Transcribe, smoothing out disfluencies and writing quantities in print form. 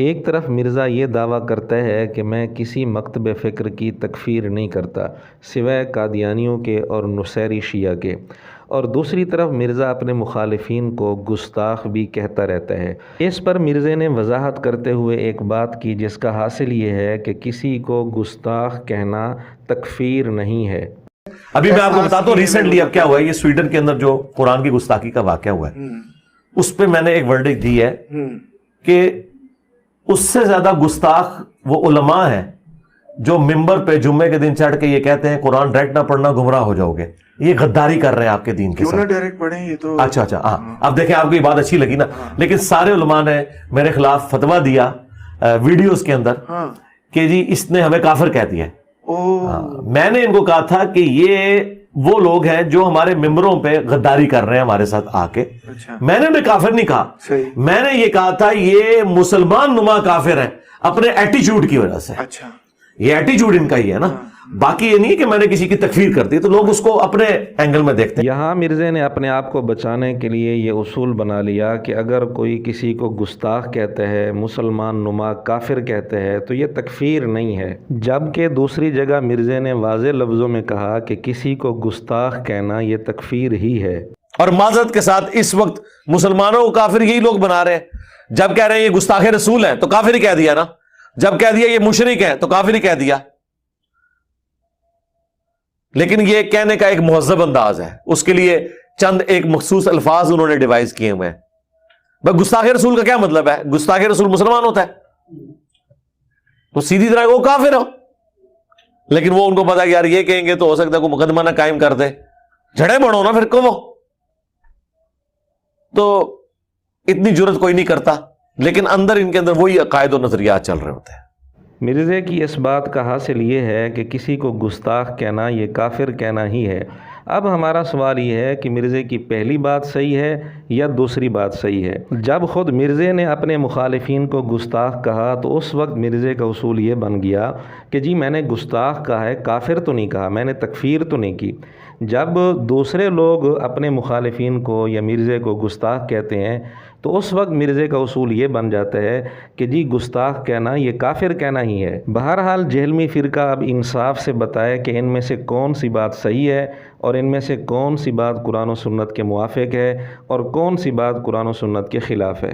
ایک طرف مرزا یہ دعویٰ کرتا ہے کہ میں کسی مکتب فکر کی تکفیر نہیں کرتا سوائے قادیانیوں کے اور نصیری شیعہ کے، اور دوسری طرف مرزا اپنے مخالفین کو گستاخ بھی کہتا رہتا ہے۔ اس پر مرزا نے وضاحت کرتے ہوئے ایک بات کی جس کا حاصل یہ ہے کہ کسی کو گستاخ کہنا تکفیر نہیں ہے۔ ابھی میں آپ کو بتاتا ہوں ریسنٹلی اب کیا ہوا ہے، یہ سویڈن کے اندر جو قرآن کی گستاخی کا واقعہ ہوا ہے اس پہ میں نے ایک ورڈکٹ دی ہے کہ اس سے زیادہ گستاخ وہ علماء ہیں جو ممبر پہ جمعے کے دن چڑھ کے یہ کہتے ہیں قرآن ڈائریکٹ نہ پڑھنا گمراہ ہو جاؤ گے، یہ غداری کر رہے ہیں آپ کے دین کے ساتھ۔ ڈائریکٹ پڑھیں یہ تو اچھا ہاں اب دیکھیں آپ کو یہ بات اچھی لگی نا، لیکن سارے علماء نے میرے خلاف فتویٰ دیا ویڈیوز کے اندر کہ جی اس نے ہمیں کافر کہہ دیا ہے۔ میں نے ان کو کہا تھا کہ یہ وہ لوگ ہیں جو ہمارے ممبروں پہ غداری کر رہے ہیں ہمارے ساتھ آ کے۔ میں نے انہیں کافر نہیں کہا، میں نے یہ کہا تھا یہ مسلمان نما کافر ہیں اپنے ایٹیچیوڈ کی وجہ سے۔ یہ ایٹیچیوڈ ان کا ہی ہے نا، باقی یہ نہیں کہ میں نے کسی کی تکفیر کر دی، تو لوگ اس کو اپنے اینگل میں دیکھتے ہیں۔ یہاں مرزا نے اپنے آپ کو بچانے کے لیے یہ اصول بنا لیا کہ اگر کوئی کسی کو گستاخ کہتا ہے، مسلمان نما کافر کہتے ہیں تو یہ تکفیر نہیں ہے، جبکہ دوسری جگہ مرزا نے واضح لفظوں میں کہا کہ کسی کو گستاخ کہنا یہ تکفیر ہی ہے۔ اور معذرت کے ساتھ اس وقت مسلمانوں کو کافر یہی لوگ بنا رہے ہیں، جب کہہ رہے ہیں یہ گستاخ رسول ہیں تو کافر ہی کہہ دیا نا، جب کہہ دیا یہ مشرک ہیں تو کافر ہی کہہ دیا۔ لیکن یہ کہنے کا ایک مہذب انداز ہے، اس کے لیے چند ایک مخصوص الفاظ انہوں نے ڈیوائز کیے ہوئے ہیں۔ بھائی گستاخ رسول کا کیا مطلب ہے؟ گستاخ رسول مسلمان ہوتا ہے تو سیدھی طرح وہ کافر ہو، لیکن وہ ان کو پتا کہ یار یہ کہیں گے تو ہو سکتا ہے کوئی مقدمہ نہ قائم کر دے، جھڑے بڑھو نا پھر کو وہ، تو اتنی جرت کوئی نہیں کرتا، لیکن اندر ان کے اندر وہی عقائد و نظریات چل رہے ہوتے ہیں۔ مرزا کی اس بات کا حاصل یہ ہے کہ کسی کو گستاخ کہنا یہ کافر کہنا ہی ہے۔ اب ہمارا سوال یہ ہے کہ مرزا کی پہلی بات صحیح ہے یا دوسری بات صحیح ہے؟ جب خود مرزا نے اپنے مخالفین کو گستاخ کہا تو اس وقت مرزا کا اصول یہ بن گیا کہ جی میں نے گستاخ کہا ہے، کافر تو نہیں کہا، میں نے تکفیر تو نہیں کی۔ جب دوسرے لوگ اپنے مخالفین کو یا مرزا کو گستاخ کہتے ہیں تو اس وقت مرزا کا اصول یہ بن جاتا ہے کہ جی گستاخ کہنا یہ کافر کہنا ہی ہے۔ بہرحال جہلمی فرقہ اب انصاف سے بتائے کہ ان میں سے کون سی بات صحیح ہے اور ان میں سے کون سی بات قرآن و سنت کے موافق ہے اور کون سی بات قرآن و سنت کے خلاف ہے۔